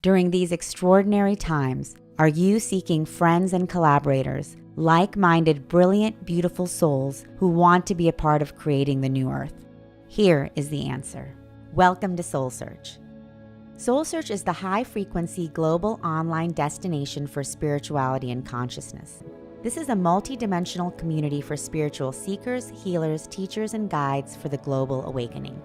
During these extraordinary times, are you seeking friends and collaborators, like-minded, brilliant, beautiful souls who want to be a part of creating the new earth? Here is the answer. Welcome to Soul Search. Soul Search is the high-frequency global online destination for spirituality and consciousness. This is a multi-dimensional community for spiritual seekers, healers, teachers, and guides for the global awakening.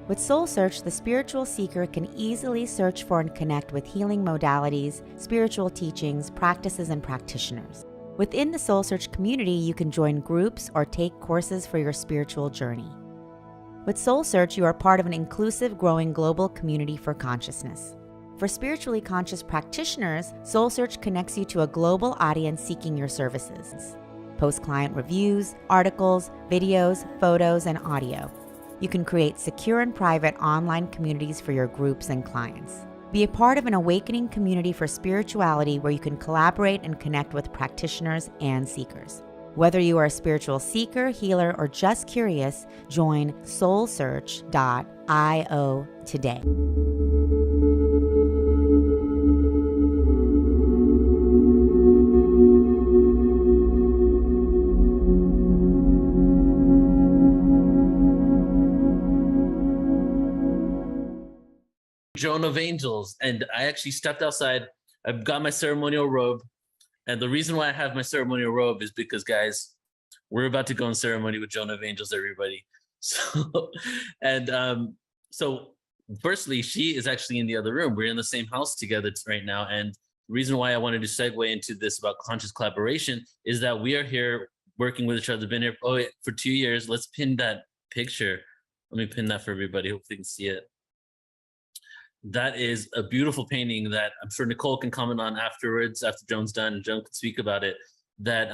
With Soul Search, the spiritual seeker can easily search for and connect with healing modalities, spiritual teachings, practices, and practitioners. Within the Soul Search community, you can join groups or take courses for your spiritual journey. With Soul Search, you are part of an inclusive, growing global community for consciousness. For spiritually conscious practitioners, Soul Search connects you to a global audience seeking your services. Post client reviews, articles, videos, photos, and audio. You can create secure and private online communities for your groups and clients. Be a part of an awakening community for spirituality where you can collaborate and connect with practitioners and seekers. Whether you are a spiritual seeker, healer, or just curious, join soulsearch.io today. Joan of Angels, and I actually stepped outside. I've got my ceremonial robe. And the reason why I have my ceremonial robe is because, guys, we're about to go in ceremony with Joan of Angels, everybody. So, so firstly, she is actually in the other room. We're in the same house together right now. And the reason why I wanted to segue into this about conscious collaboration is that we are here working with each other, been here for 2 years. Let's pin that picture. Let me pin that for everybody. Hopefully you can see it. That is a beautiful painting that I'm sure Nicole can comment on afterwards, after Joan's done, and Joan can speak about it, that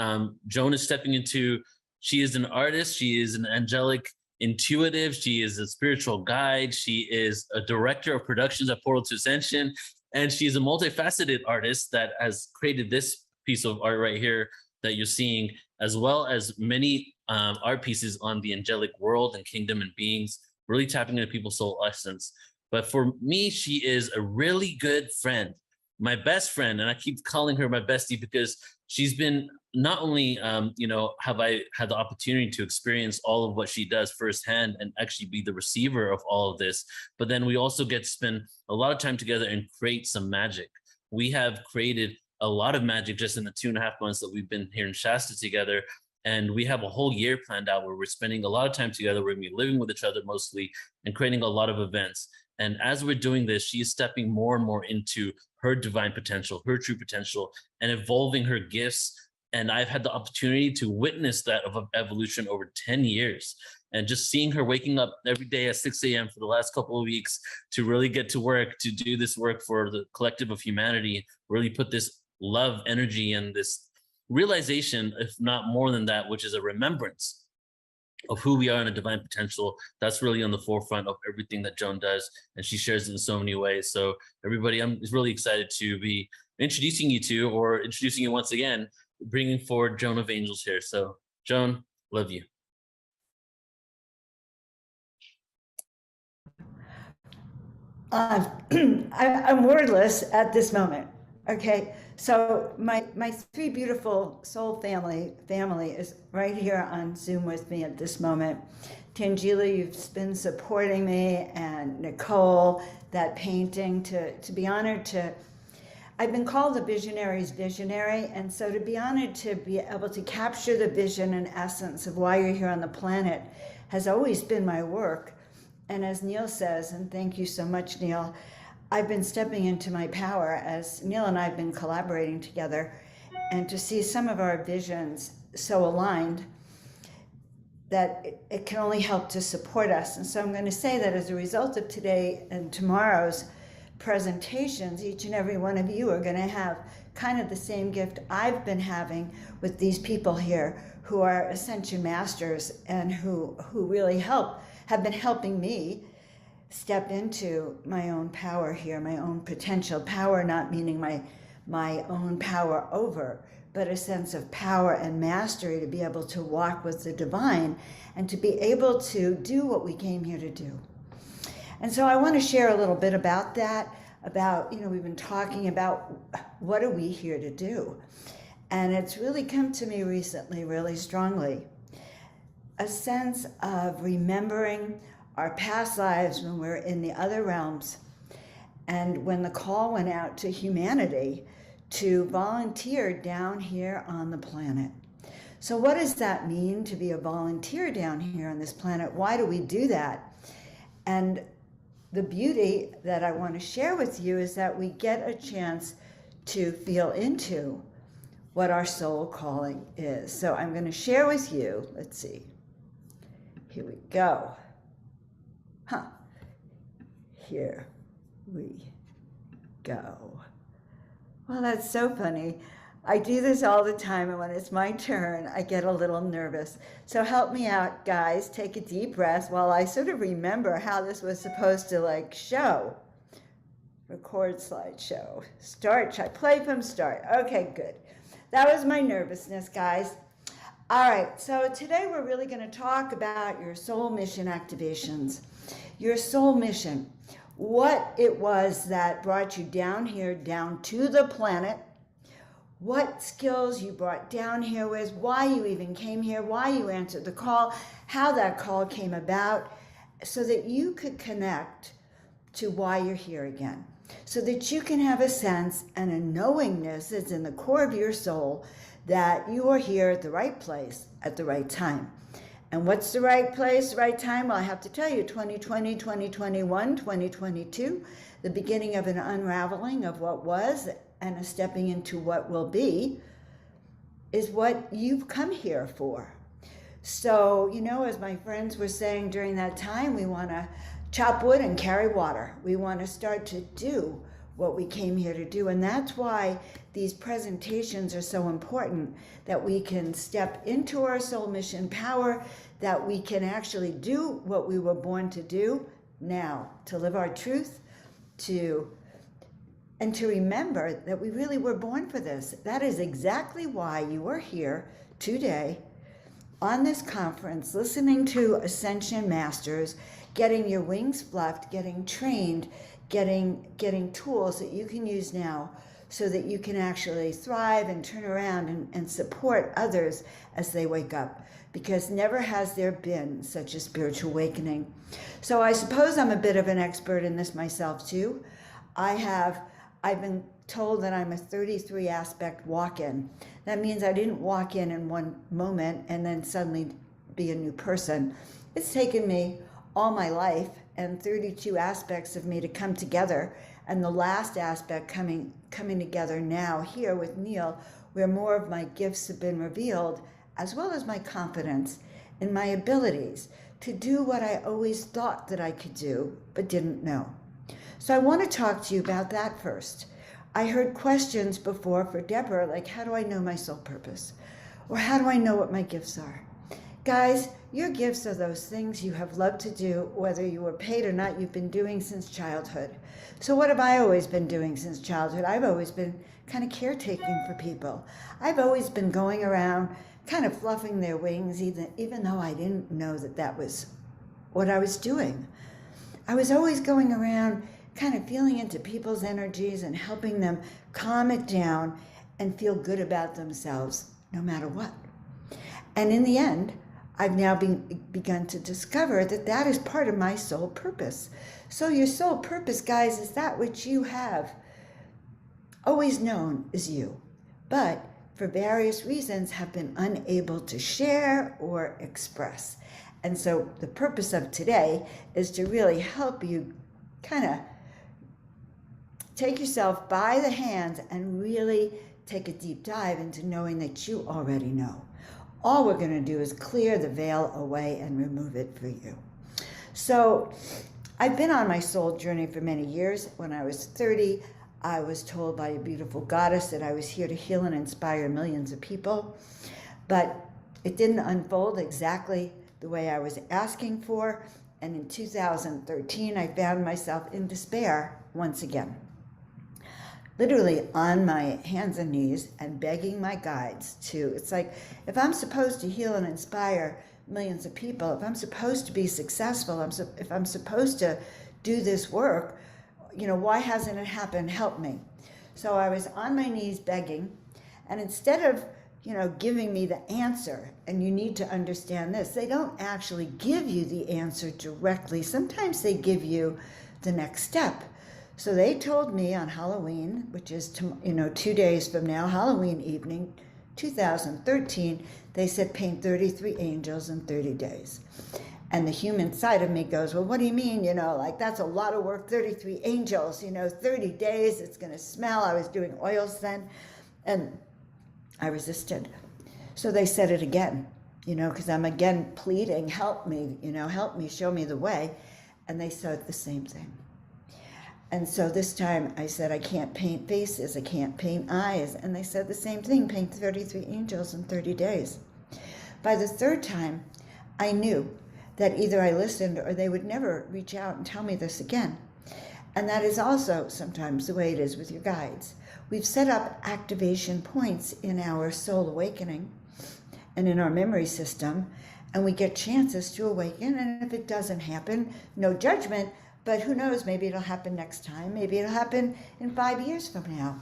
Joan is stepping into. She is an artist, she is an angelic intuitive, she is a spiritual guide, she is a director of productions at Portal to Ascension, and she's a multifaceted artist that has created this piece of art right here that you're seeing, as well as many art pieces on the angelic world and kingdom and beings, really tapping into people's soul essence. But for me, she is a really good friend, my best friend. And I keep calling her my bestie because she's been not only, have I had the opportunity to experience all of what she does firsthand and actually be the receiver of all of this, but then we also get to spend a lot of time together and create some magic. We have created a lot of magic just in the 2.5 months that we've been here in Shasta together. And we have a whole year planned out where we're spending a lot of time together. We're going to be living with each other mostly and creating a lot of events. And as we're doing this, she is stepping more and more into her divine potential, her true potential, and evolving her gifts. And I've had the opportunity to witness that of evolution over 10 years. And just seeing her waking up every day at 6 a.m. for the last couple of weeks to really get to work, to do this work for the collective of humanity, really put this love, energy, and this realization, if not more than that, which is a remembrance of who we are in a divine potential. That's really on the forefront of everything that Joan does, and she shares it in so many ways. So everybody, I'm really excited to be introducing you once again, bringing forward Joan of Angels here. So Joan, love you. I'm wordless at this moment. Okay, so my three beautiful soul family is right here on Zoom with me at this moment. Tangela, you've been supporting me, and Nicole, that painting, to be honored to. I've been called a visionary's visionary, and so to be honored to be able to capture the vision and essence of why you're here on the planet has always been my work. And as Neil says, and thank you so much, Neil, I've been stepping into my power as Neil and I have been collaborating together, and to see some of our visions so aligned that it can only help to support us. And so I'm going to say that as a result of today and tomorrow's presentations, each and every one of you are going to have kind of the same gift I've been having with these people here who are Ascension masters and who really have been helping me step into my own power here, my own potential power, not meaning my own power over, but a sense of power and mastery to be able to walk with the divine and to be able to do what we came here to do. And so I want to share a little bit about that. about, we've been talking about what are we here to do? And it's really come to me recently really strongly. A sense of remembering our past lives when we're in the other realms, and when the call went out to humanity to volunteer down here on the planet. So what does that mean to be a volunteer down here on this planet? Why do we do that? And the beauty that I want to share with you is that we get a chance to feel into what our soul calling is. So I'm going to share with you, let's see, here we go. Here we go. Well, that's so funny. I do this all the time, and when it's my turn, I get a little nervous. So help me out, guys. Take a deep breath while I sort of remember how this was supposed to show. Record slideshow. Start. Should I play from start? Okay, good. That was my nervousness, guys. All right, so today we're really going to talk about your soul mission activations. Your soul mission. What it was that brought you down here, down to the planet. What skills you brought down here with, why you even came here, why you answered the call, how that call came about, so that you could connect to why you're here again. So that you can have a sense and a knowingness that's in the core of your soul that you are here at the right place at the right time. And what's the right place, the right time? Well, I have to tell you, 2020, 2021, 2022, the beginning of an unraveling of what was and a stepping into what will be, is what you've come here for. So, as my friends were saying during that time, we want to chop wood and carry water. We want to start to do what we came here to do. And that's why these presentations are so important, that we can step into our soul mission power, that we can actually do what we were born to do now, to live our truth, and to remember that we really were born for this. That is exactly why you are here today on this conference, listening to Ascension Masters, getting your wings fluffed, getting trained, getting tools that you can use now so that you can actually thrive and turn around and support others as they wake up. Because never has there been such a spiritual awakening. So I suppose I'm a bit of an expert in this myself too. I've been told that I'm a 33 aspect walk-in. That means I didn't walk in one moment and then suddenly be a new person. It's taken me all my life and 32 aspects of me to come together, and the last aspect coming together now here with Neil, where more of my gifts have been revealed, as well as my confidence in my abilities to do what I always thought that I could do but didn't know. So I want to talk to you about that first. I heard questions before for Deborah, like, how do I know my soul purpose? Or how do I know what my gifts are? Guys, your gifts are those things you have loved to do, whether you were paid or not, you've been doing since childhood. So what have I always been doing since childhood? I've always been kind of caretaking for people. I've always been going around kind of fluffing their wings, even though I didn't know that was what I was doing. I was always going around kind of feeling into people's energies and helping them calm it down and feel good about themselves no matter what. And in the end, I've now begun to discover that is part of my soul purpose. So your soul purpose, guys, is that which you have always known is you, but for various reasons have been unable to share or express. And so the purpose of today is to really help you kind of take yourself by the hands and really take a deep dive into knowing that you already know. All we're going to do is clear the veil away and remove it for you. So I've been on my soul journey for many years. When I was 30, I was told by a beautiful goddess that I was here to heal and inspire millions of people. But it didn't unfold exactly the way I was asking for. And in 2013, I found myself in despair once again. Literally on my hands and knees and begging my guides to, it's like, if I'm supposed to heal and inspire millions of people, if I'm supposed to be successful, if I'm supposed to do this work, why hasn't it happened? Help me. So I was on my knees begging, and instead of, giving me the answer, and you need to understand this, they don't actually give you the answer directly. Sometimes they give you the next step. So they told me on Halloween, which is 2 days from now, Halloween evening, 2013, they said paint 33 angels in 30 days. And the human side of me goes, well, what do you mean? That's a lot of work, 33 angels, 30 days, it's going to smell. I was doing oils then, and I resisted. So they said it again, because I'm again pleading, help me, help me, show me the way. And they said the same thing. And so this time I said, I can't paint faces, I can't paint eyes. And they said the same thing, paint 33 angels in 30 days. By the third time, I knew that either I listened or they would never reach out and tell me this again. And that is also sometimes the way it is with your guides. We've set up activation points in our soul awakening and in our memory system, and we get chances to awaken. And if it doesn't happen, no judgment, but who knows, maybe it'll happen next time. Maybe it'll happen in 5 years from now.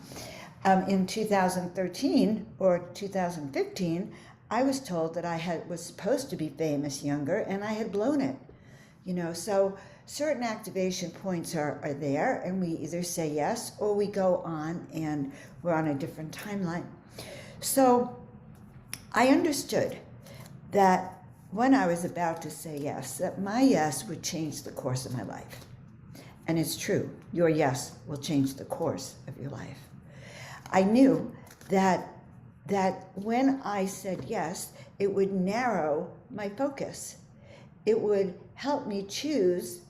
In 2013 or 2015, I was told that I was supposed to be famous younger, and I had blown it. So certain activation points are there, and we either say yes or we go on and we're on a different timeline. So I understood that when I was about to say yes, that my yes would change the course of my life. And it's true, your yes will change the course of your life. I knew that when I said yes, it would narrow my focus. It would help me choose,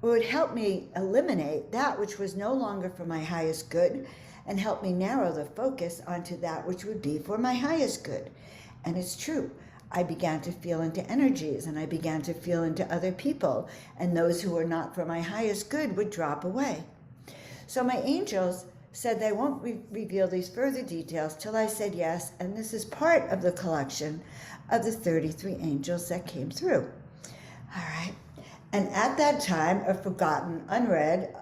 or would help me eliminate that which was no longer for my highest good, and help me narrow the focus onto that which would be for my highest good. And it's true. I began to feel into energies, and I began to feel into other people, and those who were not for my highest good would drop away. So my angels said they won't reveal these further details till I said yes, and this is part of the collection of the 33 angels that came through. All right. And at that time, a forgotten, unread,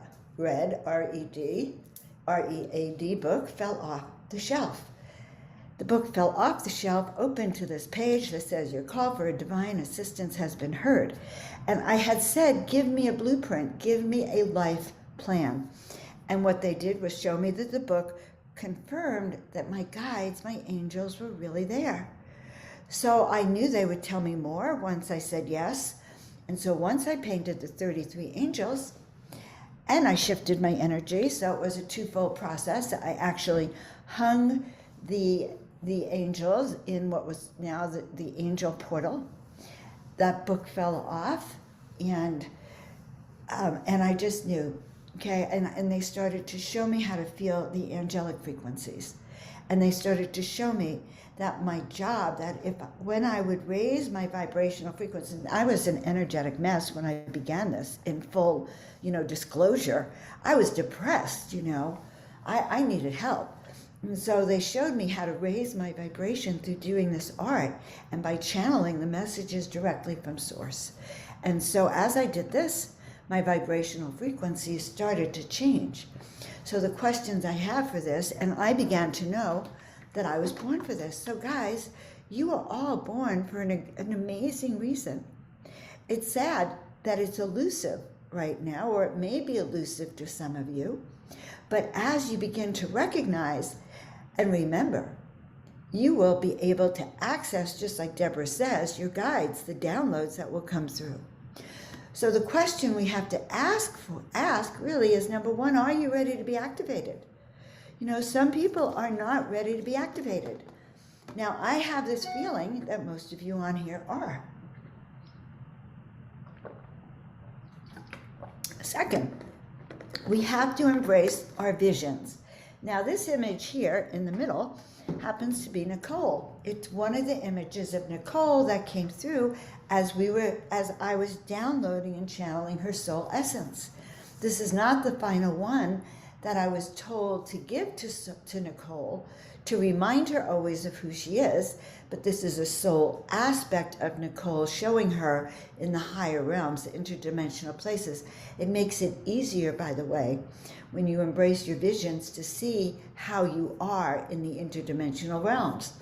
R-E-A-D book fell off the shelf. The book fell off the shelf, open to this page that says, your call for a divine assistance has been heard. And I had said, give me a blueprint, give me a life plan. And what they did was show me that the book confirmed that my guides, my angels, were really there. So I knew they would tell me more once I said yes. And so once I painted the 33 angels, and I shifted my energy, so it was a twofold process. I actually hung the angels in what was now the angel portal. That book fell off, and I just knew, okay, and they started to show me how to feel the angelic frequencies. And they started to show me that my job, that when I would raise my vibrational frequency, I was an energetic mess when I began this in full, disclosure. I was depressed, I needed help. And so they showed me how to raise my vibration through doing this art and by channeling the messages directly from source. And so as I did this, my vibrational frequencies started to change. So the questions I have for this, and I began to know that I was born for this. So guys, you are all born for an amazing reason. It's sad that it's elusive right now, or it may be elusive to some of you. But as you begin to recognize and remember, you will be able to access, just like Deborah says, your guides, the downloads that will come through. So the question we have to ask really is, number one, are you ready to be activated? Some people are not ready to be activated. Now, I have this feeling that most of you on here are. Second, we have to embrace our visions. Now, this image here in the middle happens to be Nicole. It's one of the images of Nicole that came through as I was downloading and channeling her soul essence. This is not the final one that I was told to give to Nicole to remind her always of who she is. But this is a soul aspect of Nicole showing her in the higher realms, the interdimensional places. It makes it easier, by the way, when you embrace your visions to see how you are in the interdimensional realms.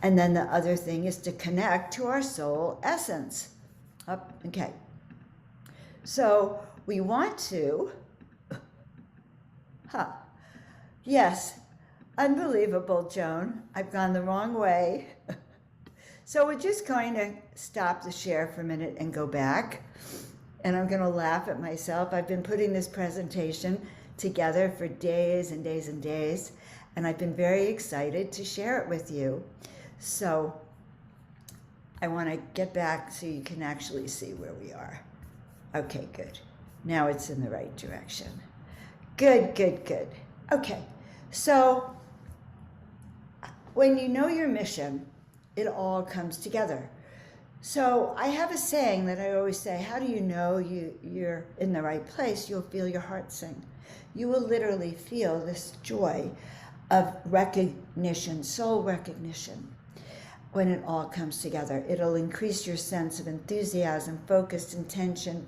And then the other thing is to connect to our soul essence. Okay. So we want to, yes, unbelievable, Joan. I've gone the wrong way. So we're just going to stop the share for a minute and go back. And I'm going to laugh at myself. I've been putting this presentation together for days and days and days, and I've been very excited to share it with you. So I want to get back so you can actually see where we are. Okay, good. Now it's in the right direction. Good, good, good. Okay, so when you know your mission, it all comes together. So I have a saying that I always say, how do you know you're in the right place? You'll feel your heart sing. You will literally feel this joy of recognition, soul recognition. When it all comes together, it'll increase your sense of enthusiasm, focused intention,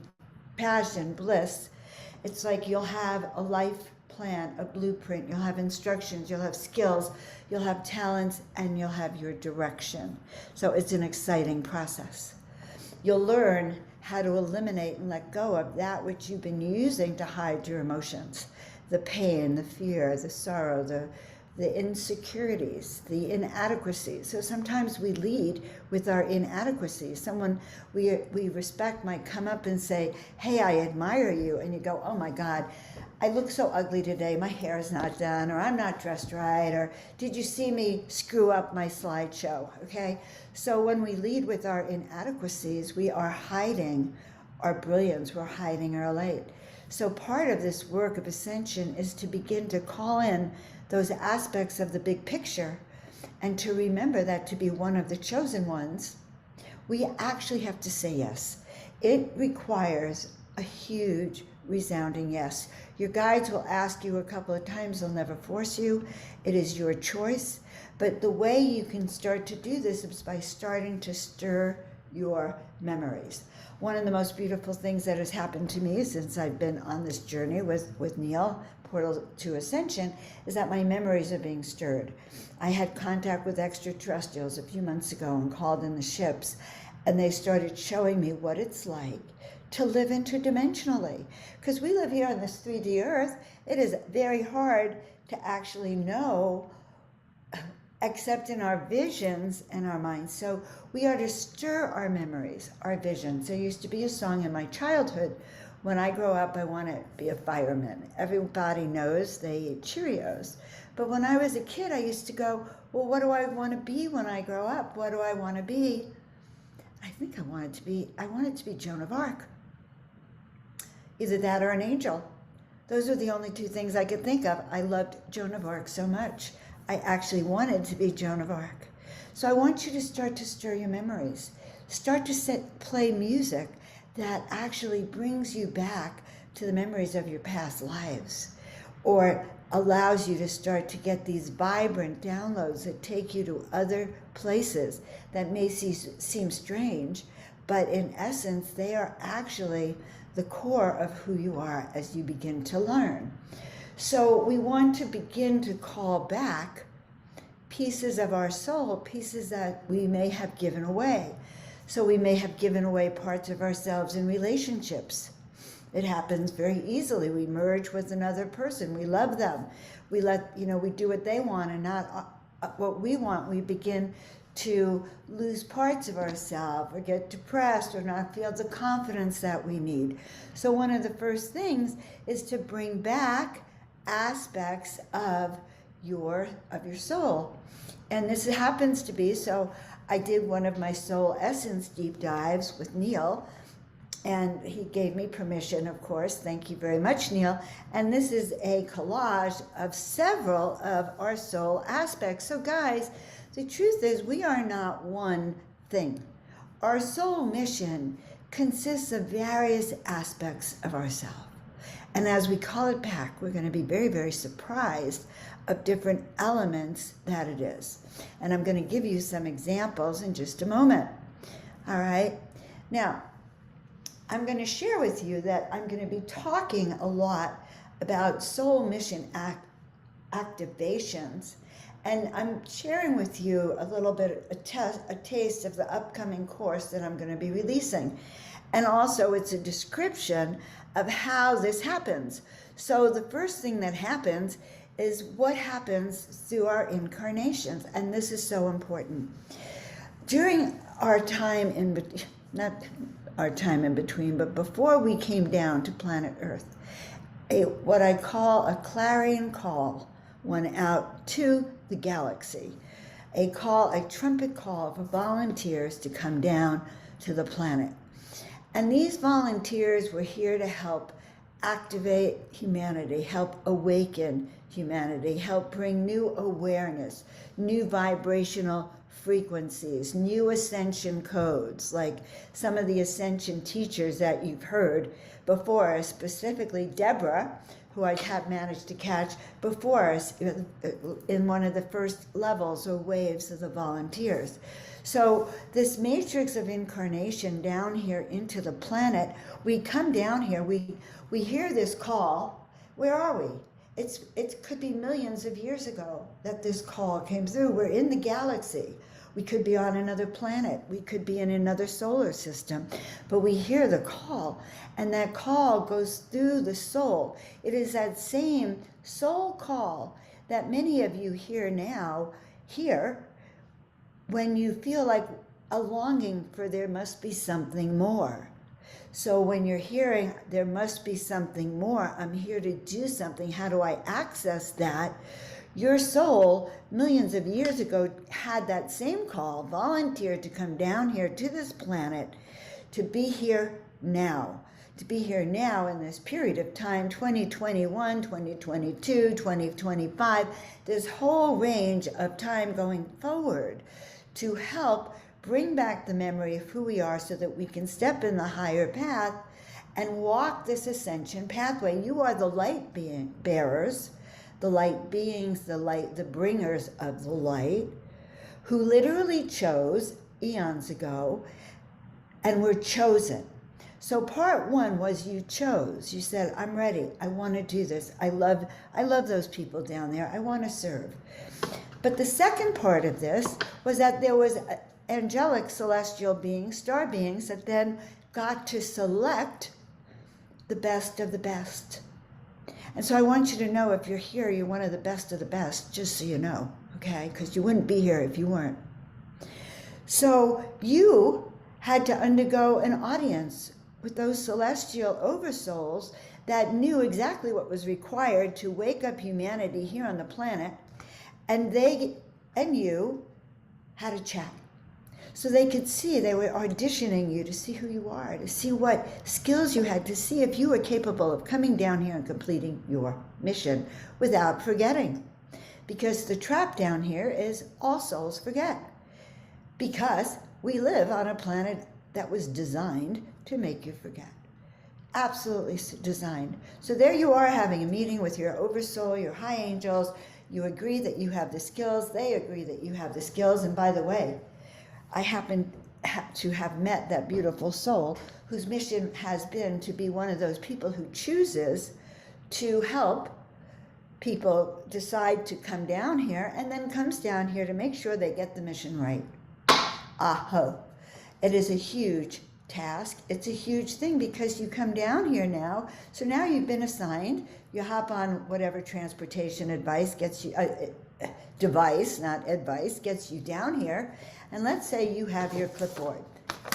passion, bliss. It's like you'll have a life plan, a blueprint, you'll have instructions, you'll have skills, you'll have talents, and you'll have your direction. So it's an exciting process. You'll learn how to eliminate and let go of that which you've been using to hide your emotions, the pain, the fear, the sorrow, the insecurities, the inadequacies. So sometimes we lead with our inadequacies. Someone we respect might come up and say, hey, I admire you. And you go, oh my God, I look so ugly today. My hair is not done, or I'm not dressed right, or did you see me screw up my slideshow? Okay. So when we lead with our inadequacies, we are hiding our brilliance. We're hiding our light. So part of this work of ascension is to begin to call in those aspects of the big picture, and to remember that to be one of the chosen ones, we actually have to say yes. It requires a huge resounding yes. Your guides will ask you a couple of times, they'll never force you. It is your choice. But the way you can start to do this is by starting to stir your memories. One of the most beautiful things that has happened to me since I've been on this journey with Neil, Portal to Ascension, is that my memories are being stirred. I had contact with extraterrestrials a few months ago and called in the ships, and they started showing me what it's like to live interdimensionally. Because we live here on this 3D Earth, it is very hard to actually know except in our visions and our minds. So we are to stir our memories, our visions. There used to be a song in my childhood, when I grow up, I want to be a fireman. Everybody knows they eat Cheerios. But when I was a kid, I used to go, well, what do I want to be when I grow up? What do I want to be? I think I wanted to be Joan of Arc. Either that or an angel. Those are the only two things I could think of. I loved Joan of Arc so much. I actually wanted to be Joan of Arc. So I want you to start to stir your memories. Start to play music that actually brings you back to the memories of your past lives, or allows you to start to get these vibrant downloads that take you to other places that may seem strange, but in essence, they are actually the core of who you are as you begin to learn. So we want to begin to call back pieces of our soul, pieces that we may have given away. So we may have given away parts of ourselves in relationships. It happens very easily. We merge with another person. We love them. We do what they want and not what we want. We begin to lose parts of ourselves, or get depressed, or not feel the confidence that we need. So one of the first things is to bring back aspects of your soul. And this happens to be, so I did one of my soul essence deep dives with Neil, and he gave me permission, of course. Thank you very much, Neil. And this is a collage of several of our soul aspects. So guys, the truth is we are not one thing. Our soul mission consists of various aspects of ourselves. And as we call it back, we're going to be very, very surprised of different elements that it is. And I'm going to give you some examples in just a moment. All right. Now, I'm going to share with you that I'm going to be talking a lot about soul mission activations. And I'm sharing with you a little bit, a taste of the upcoming course that I'm going to be releasing. And also it's a description of how this happens. So the first thing that happens is what happens through our incarnations. And this is so important. During our time not our time in between, but before we came down to planet Earth, what I call a clarion call went out to the galaxy. A trumpet call for volunteers to come down to the planet. And these volunteers were here to help activate humanity, help awaken humanity, help bring new awareness, new vibrational frequencies, new ascension codes, like some of the ascension teachers that you've heard before us, specifically Deborah, who I have managed to catch before us in one of the first levels or waves of the volunteers. So this matrix of incarnation down here into the planet, we come down here, we hear this call. Where are we? It could be millions of years ago that this call came through. We're in the galaxy. We could be on another planet. We could be in another solar system. But we hear the call, and that call goes through the soul. It is that same soul call that many of you hear now, when you feel like a longing for there must be something more. So when you're hearing there must be something more, I'm here to do something, how do I access that? Your soul, millions of years ago, had that same call, volunteered to come down here to this planet, to be here now. To be here now in this period of time, 2021, 2022, 2025, this whole range of time going forward, to help bring back the memory of who we are so that we can step in the higher path and walk this ascension pathway. You are the light bearers, the light beings, the bringers of the light, who literally chose eons ago and were chosen. So part one was you chose. You said, I'm ready. I want to do this. I love those people down there. I want to serve. But the second part of this was that there was angelic celestial beings, star beings, that then got to select the best of the best. And so I want you to know, if you're here, you're one of the best, just so you know, okay? Because you wouldn't be here if you weren't. So you had to undergo an audience with those celestial oversouls that knew exactly what was required to wake up humanity here on the planet, and they and you had a chat. So they could see, they were auditioning you to see who you are, to see what skills you had, to see if you were capable of coming down here and completing your mission without forgetting. Because the trap down here is all souls forget. Because we live on a planet that was designed to make you forget. Absolutely designed. So there you are having a meeting with your oversoul, your high angels. You agree that you have the skills. They agree that you have the skills. And by the way, I happen to have met that beautiful soul whose mission has been to be one of those people who chooses to help people decide to come down here, and then comes down here to make sure they get the mission right. Aho. It is a huge task. It's a huge thing, because you come down here now. So now you've been assigned. You hop on whatever transportation advice gets you, device, not advice, gets you down here. And let's say you have your clipboard,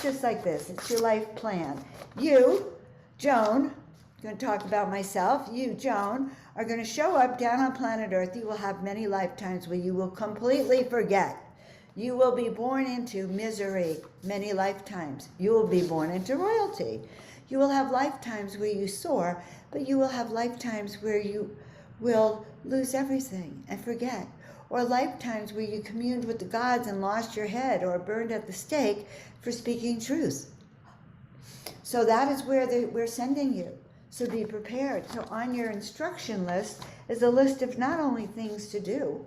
just like this. It's your life plan. You, Joan, I'm going to talk about myself. You, Joan, are going to show up down on planet Earth. You will have many lifetimes where you will completely forget. You will be born into misery many lifetimes. You will be born into royalty. You will have lifetimes where you soar, but you will have lifetimes where you will lose everything and forget. Or lifetimes where you communed with the gods and lost your head, or burned at the stake for speaking truth. So that is where we're sending you. So be prepared. So on your instruction list is a list of not only things to do,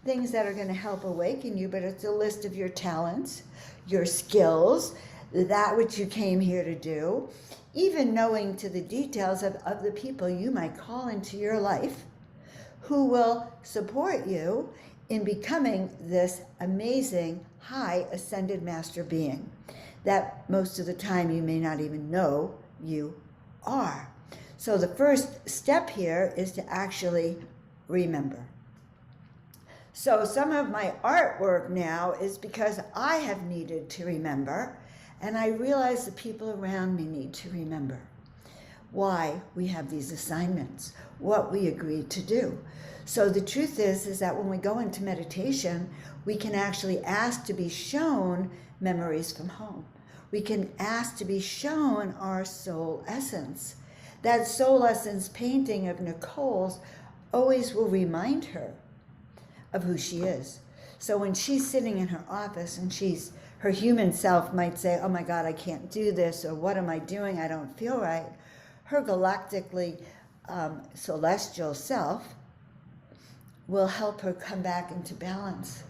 things that are going to help awaken you, but it's a list of your talents, your skills, that which you came here to do, even knowing to the details of the people you might call into your life who will support you in becoming this amazing high ascended master being that most of the time you may not even know you are. So the first step here is to actually remember. So some of my artwork now is because I have needed to remember, and I realize the people around me need to remember why we have these assignments, what we agreed to do. So the truth is that when we go into meditation, we can actually ask to be shown memories from home. We can ask to be shown our soul essence. That soul essence painting of Nicole's always will remind her of who she is. So when she's sitting in her office and her human self might say, oh my God, I can't do this, or what am I doing? I don't feel right. Her galactically celestial self will help her come back into balance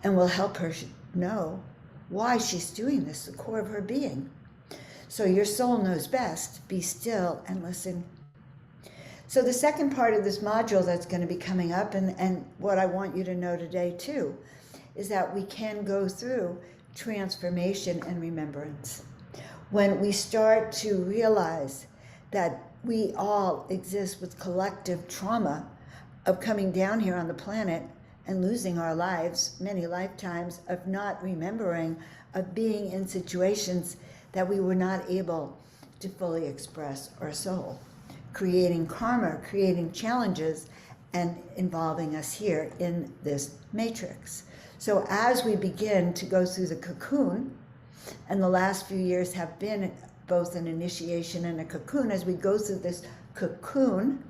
and will help her know why she's doing this, the core of her being. So your soul knows best. Be still and listen. So the second part of this module that's going to be coming up, and what I want you to know today too, is that we can go through transformation and remembrance. When we start to realize that we all exist with collective trauma of coming down here on the planet and losing our lives, many lifetimes of not remembering, of being in situations that we were not able to fully express our soul, creating karma, creating challenges, and involving us here in this matrix. So as we begin to go through the cocoon, and the last few years have been both an initiation and a cocoon, as we go through this cocoon,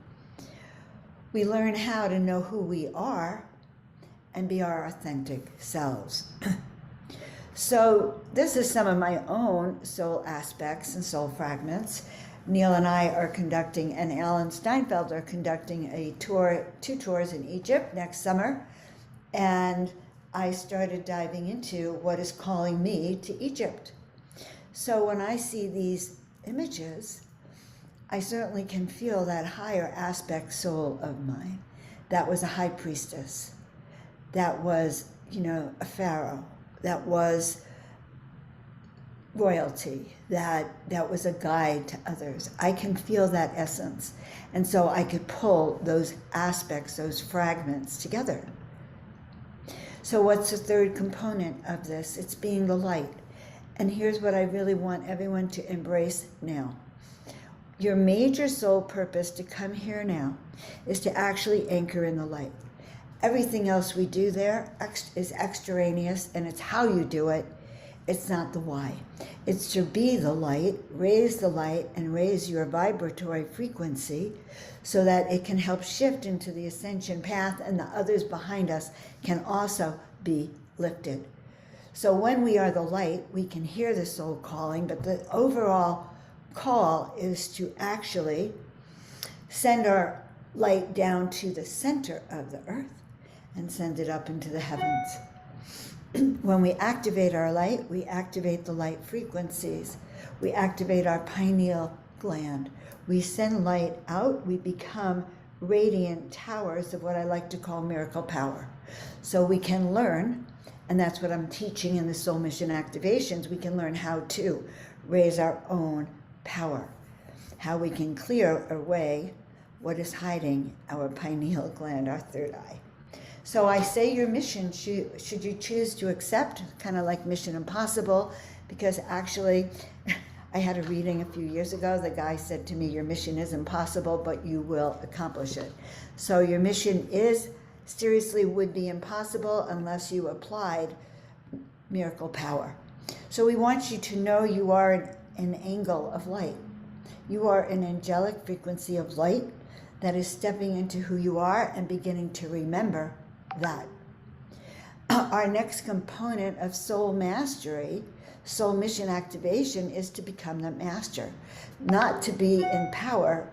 we learn how to know who we are and be our authentic selves. So this is some of my own soul aspects and soul fragments. Neil and I are conducting, and Alan Steinfeld are conducting a tour, 2 tours in Egypt next summer. And I started diving into what is calling me to Egypt. So when I see these images, I certainly can feel that higher aspect soul of mine. That was a high priestess. That was, a pharaoh. That was royalty. That was a guide to others. I can feel that essence. And so I could pull those aspects, those fragments together. So what's the third component of this? It's being the light. And here's what I really want everyone to embrace now. Your major soul purpose to come here now is to actually anchor in the light. Everything else we do there is extraneous, and it's how you do it. It's not the why. It's to be the light, and raise your vibratory frequency so that it can help shift into the ascension path, and the others behind us can also be lifted. So when we are the light, we can hear the soul calling, but the overall call is to actually send our light down to the center of the earth and send it up into the heavens. When we activate our light, we activate the light frequencies. We activate our pineal gland. We send light out. We become radiant towers of what I like to call miracle power. So we can learn, and that's what I'm teaching in the Soul Mission Activations, we can learn how to raise our own power, how we can clear away what is hiding our pineal gland, our third eye. So I say your mission, should you choose to accept, kind of like Mission Impossible, because actually I had a reading a few years ago. The guy said to me, your mission is impossible, but you will accomplish it. So your mission seriously would be impossible unless you applied miracle power. So we want you to know you are an angle of light. You are an angelic frequency of light that is stepping into who you are and beginning to remember that. Our next component of soul mastery, soul mission activation is to become the master, not to be in power,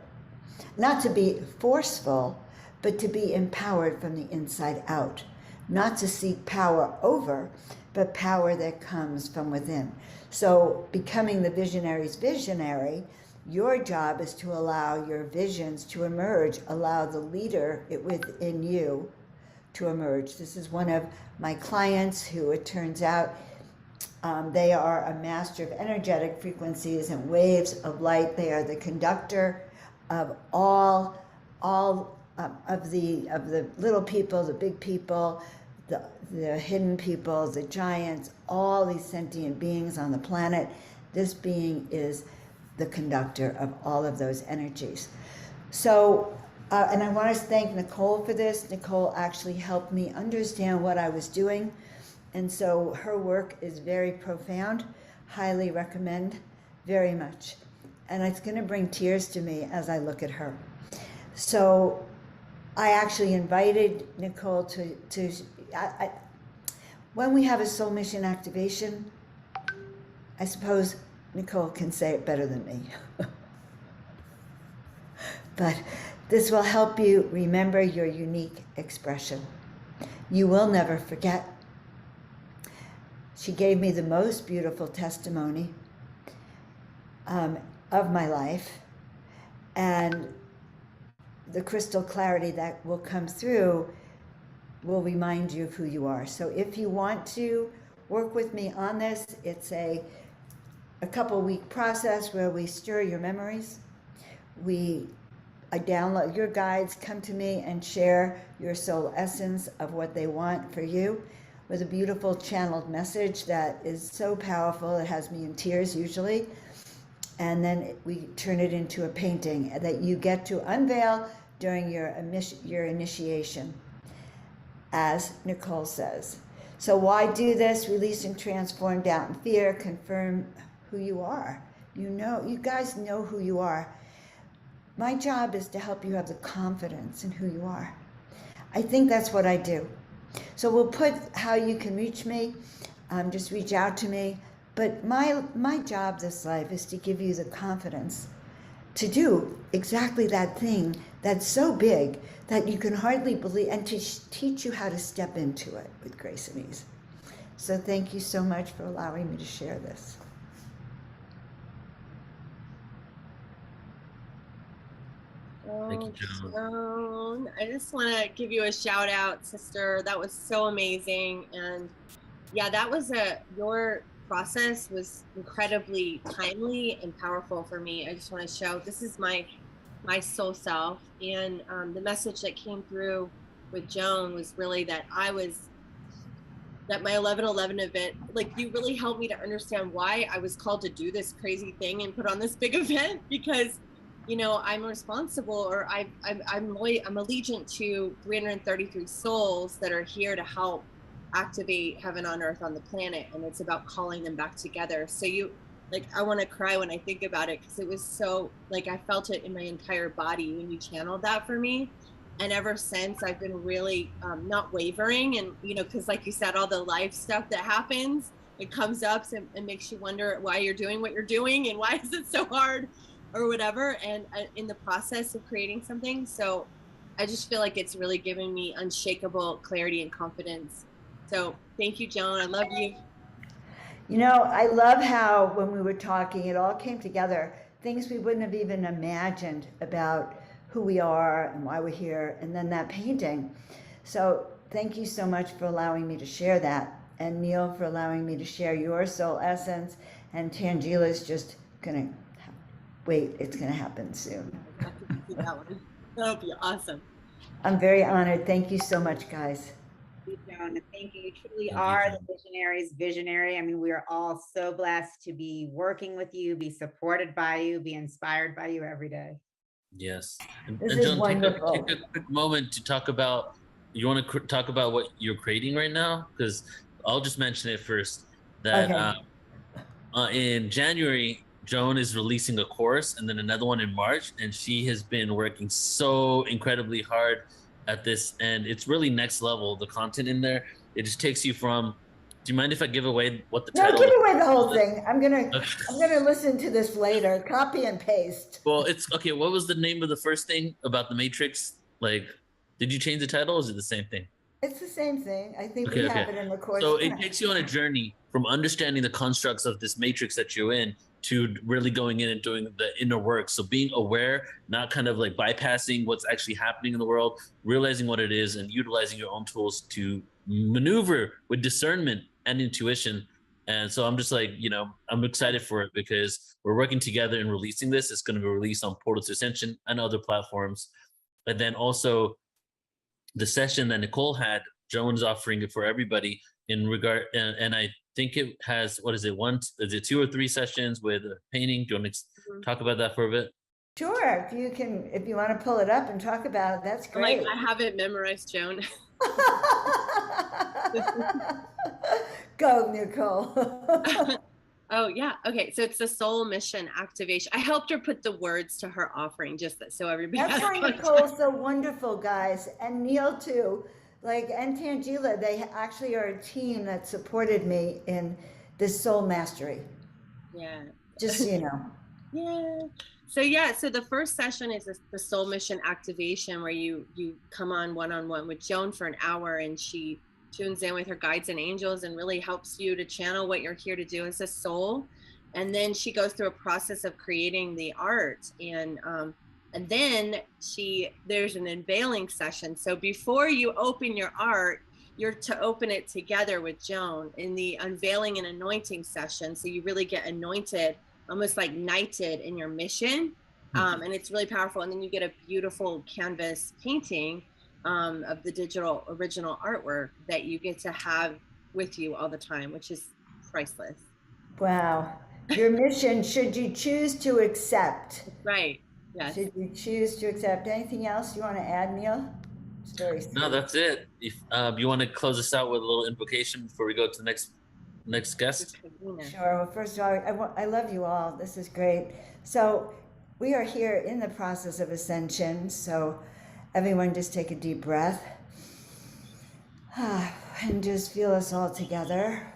not to be forceful, but to be empowered from the inside out, not to seek power over, but power that comes from within. So becoming the visionary's visionary, your job is to allow your visions to emerge, allow the leader within you to emerge. This is one of my clients who, it turns out, they are a master of energetic frequencies and waves of light. They are the conductor of all of the little people, the big people, the hidden people, the giants, all these sentient beings on the planet. This being is the conductor of all of those energies. So, and I want to thank Nicole for this. Nicole actually helped me understand what I was doing. And so her work is very profound. Highly recommend very much. And it's going to bring tears to me as I look at her. So I actually invited Nicole to when we have a soul mission activation, I suppose Nicole can say it better than me. But this will help you remember your unique expression. You will never forget. She gave me the most beautiful testimony of my life, and the crystal clarity that will come through will remind you of who you are. So if you want to work with me on this, it's a couple week process where we stir your memories. I download your guides, come to me and share your soul essence of what they want for you with a beautiful channeled message that is so powerful. It has me in tears usually. And then we turn it into a painting that you get to unveil during your initiation, as Nicole says. So why do this? Release and transform doubt and fear, confirm who you are. You guys know who you are. My job is to help you have the confidence in who you are. I think that's what I do. So we'll put how you can reach me, just reach out to me. But my job this life is to give you the confidence to do exactly that thing that's so big that you can hardly believe, and to teach you how to step into it with grace and ease. So thank you so much for allowing me to share this. Thank you, Joan. Joan, I just want to give you a shout out, sister. That was so amazing. And yeah, your process was incredibly timely and powerful for me. I just want to show, this is my soul self. And the message that came through with Joan was really that my 11/11 event, like, you really helped me to understand why I was called to do this crazy thing and put on this big event, because I'm responsible, or I'm allegiant to 333 souls that are here to help activate heaven on earth on the planet, and it's about calling them back together. So I want to cry when I think about it, because it was so, I felt it in my entire body when you channeled that for me. And ever since, I've been really not wavering, and because like you said, all the life stuff that happens, it comes up and makes you wonder why you're doing what you're doing and why is it so hard or whatever, and in the process of creating something. So I just feel like it's really given me unshakable clarity and confidence. So thank you, Joan. I love you. I love how when we were talking, it all came together. Things we wouldn't have even imagined about who we are and why we're here, and then that painting. So thank you so much for allowing me to share that, and Neil for allowing me to share your soul essence, and Tangela's just gonna wait, it's gonna happen soon. That'll be awesome. I'm very honored. Thank you so much, guys. Joan, thank you. You truly are the visionary's visionary. I mean, we are all so blessed to be working with you, be supported by you, be inspired by you every day. Yes. This and is Joan, wonderful. take a quick moment to talk about, you want to talk about what you're creating right now? Because I'll just mention it first, that in January, Joan is releasing a course, and then another one in March, and she has been working so incredibly hard at this, and it's really next level. The content in there, it just takes you from Do you mind if I give away what the No, title give of the away the whole is? thing. I'm gonna listen to this later. Copy and paste. Well, it's okay. What was the name of the first thing about the Matrix? Like, did you change the title or is it the same thing? It's the same thing. I think we Okay, have okay. it in the course. So it takes you on a journey from understanding the constructs of this matrix that you're in to really going in and doing the inner work. So being aware, not kind of like bypassing what's actually happening in the world, realizing what it is and utilizing your own tools to maneuver with discernment and intuition. And so I'm just like, I'm excited for it because we're working together in releasing this. It's going to be released on Portal to Ascension and other platforms. And then also the session that Nicole had, Joan's offering it for everybody in regard, and I think it has, what is it, is it 2 or 3 sessions with a painting? Do you want to talk about that for a bit? Sure, if you want to pull it up and talk about it, that's great. Like, I have it memorized, Joan. Go, Nicole. Oh yeah. Okay. So it's the soul mission activation. I helped her put the words to her offering just so everybody. That's why Nicole's so wonderful, guys, and Neil too. And Tangela, they actually are a team that supported me in this soul mastery. Yeah. Just so you know. Yeah. So the first session is the soul mission activation, where you come on one-on-one with Joan for an hour, and she tunes in with her guides and angels and really helps you to channel what you're here to do as a soul. And then she goes through a process of creating the art, and then there's an unveiling session. So before you open your art, you're to open it together with Joan in the unveiling and anointing session. So you really get anointed, almost like knighted in your mission. And it's really powerful. And then you get a beautiful canvas painting of the digital original artwork that you get to have with you all the time, which is priceless. Wow. Your mission, should you choose to accept. Right. Yes. Should you choose to accept. Anything else you want to add, Neil? No, that's it. If you want to close us out with a little invocation before we go to the next guest. Sure. Well, first of all, I love you all. This is great. So we are here in the process of ascension. So everyone just take a deep breath and just feel us all together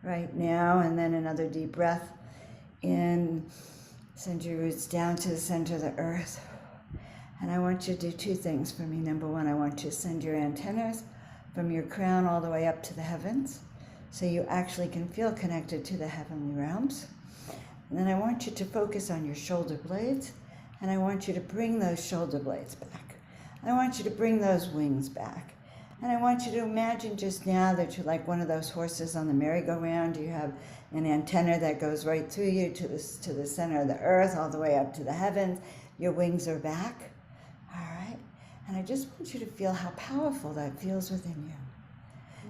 right now. And then another deep breath in. Send your roots down to the center of the earth. And I want you to do 2 things for me. Number 1, I want you to send your antennas from your crown all the way up to the heavens, so you actually can feel connected to the heavenly realms. And then I want you to focus on your shoulder blades, and I want you to bring those shoulder blades back. I want you to bring those wings back. And I want you to imagine just now that you're like one of those horses on the merry-go-round. You have an antenna that goes right through you to the center of the earth, all the way up to the heavens. Your wings are back. All right. And I just want you to feel how powerful that feels within you.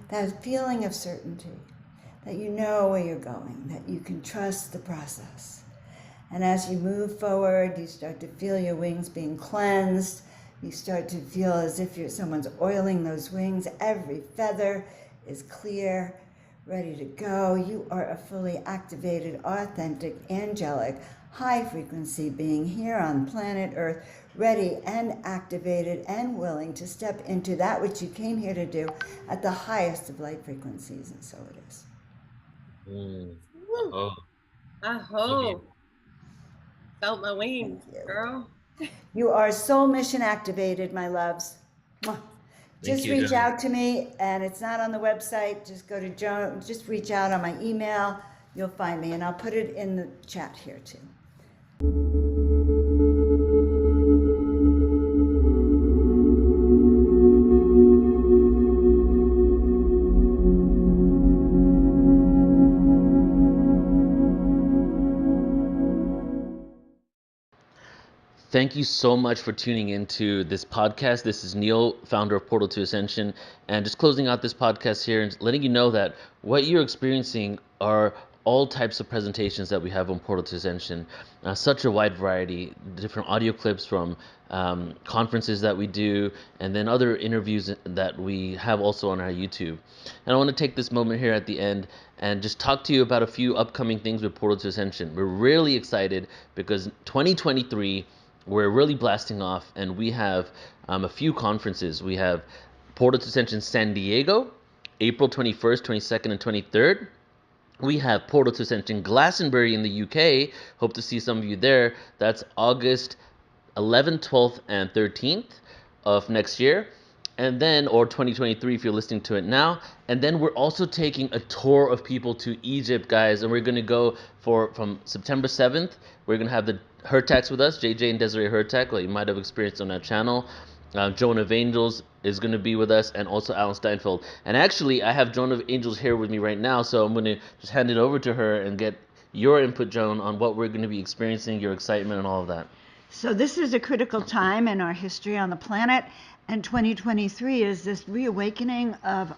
That feeling of certainty, that you know where you're going, that you can trust the process. And as you move forward, you start to feel your wings being cleansed. You start to feel as if someone's oiling those wings. Every feather is clear, ready to go. You are a fully activated, authentic, angelic, high frequency being here on planet Earth, ready and activated and willing to step into that which you came here to do at the highest of light frequencies. And so it is. Oh. Aho. Felt my wings, girl. You are soul mission activated, my loves. Just reach out to me, and it's not on the website. Just go to Joan, just reach out on my email. You'll find me, and I'll put it in the chat here too. Thank you so much for tuning into this podcast. This is Neil, founder of Portal to Ascension, and just closing out this podcast here and letting you know that what you're experiencing are all types of presentations that we have on Portal to Ascension. Such a wide variety, different audio clips from conferences that we do, and then other interviews that we have also on our YouTube. And I want to take this moment here at the end and just talk to you about a few upcoming things with Portal to Ascension. We're really excited because 2023, we're really blasting off, and we have a few conferences. We have Portal to Ascension San Diego April 21st, 22nd, and 23rd. We have Portal to Ascension Glastonbury in the UK. Hope to see some of you there. That's August 11th, 12th, and 13th of next year. And then, or 2023 if you're listening to it now. And then we're also taking a tour of people to Egypt, guys. And we're going to go from September 7th. We're going to have the Hertax with us, JJ and Desiree Hertax, what you might have experienced on that channel. Joan of Angels is going to be with us, and also Alan Steinfeld. And actually, I have Joan of Angels here with me right now, so I'm going to just hand it over to her and get your input, Joan, on what we're going to be experiencing, your excitement, and all of that. So this is a critical time in our history on the planet, and 2023 is this reawakening of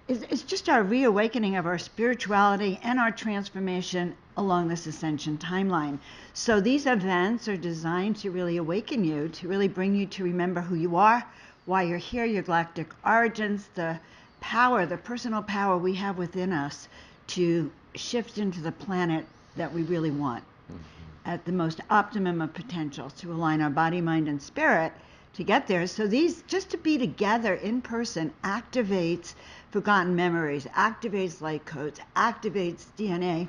it's just our reawakening of our spirituality and our transformation along this ascension timeline. So these events are designed to really awaken you, to really bring you to remember who you are, why you're here, your galactic origins, the power, the personal power we have within us to shift into the planet that we really want at the most optimum of potential, to align our body, mind, and spirit to get there. So these, just to be together in person, activates forgotten memories, activates light codes, activates DNA,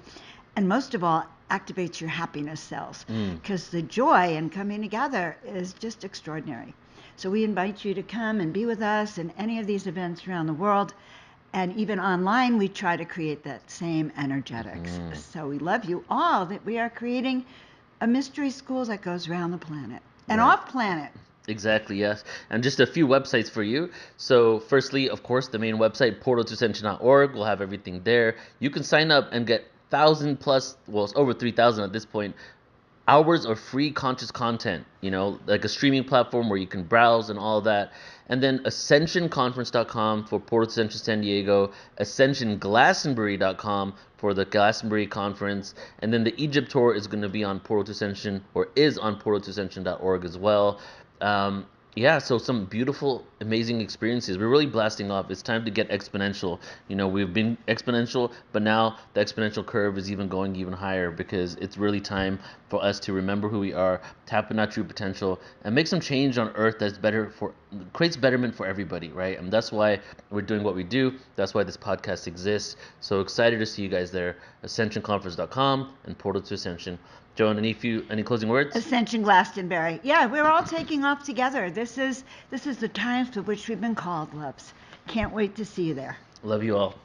and most of all, activates your happiness cells, because the joy in coming together is just extraordinary. So we invite you to come and be with us in any of these events around the world. And even online, we try to create that same energetics. So we love you all, that we are creating a mystery school that goes around the planet and off planet. Exactly, yes. And just a few websites for you. So firstly, of course, the main website, portaltoascension.org. We'll have everything there. You can sign up and get 1,000 plus, well, it's over 3,000 at this point, hours of free conscious content, like a streaming platform where you can browse and all of that. And then ascensionconference.com for Portal to Ascension San Diego, ascensionglastonbury.com for the Glastonbury conference. And then the Egypt tour is going to be on Portal to Ascension, or is on portaltoascension.org as well. So some beautiful, amazing experiences. We're really blasting off. It's time to get exponential. We've been exponential, but now the exponential curve is even going even higher, because it's really time for us to remember who we are, tap into our true potential, and make some change on Earth that's creates betterment for everybody, right? And that's why we're doing what we do. That's why this podcast exists. So excited to see you guys there. AscensionConference.com and Portal to Ascension. Joan, any closing words? Ascension Glastonbury. Yeah, we're all taking off together. This is the time for which we've been called, loves. Can't wait to see you there. Love you all.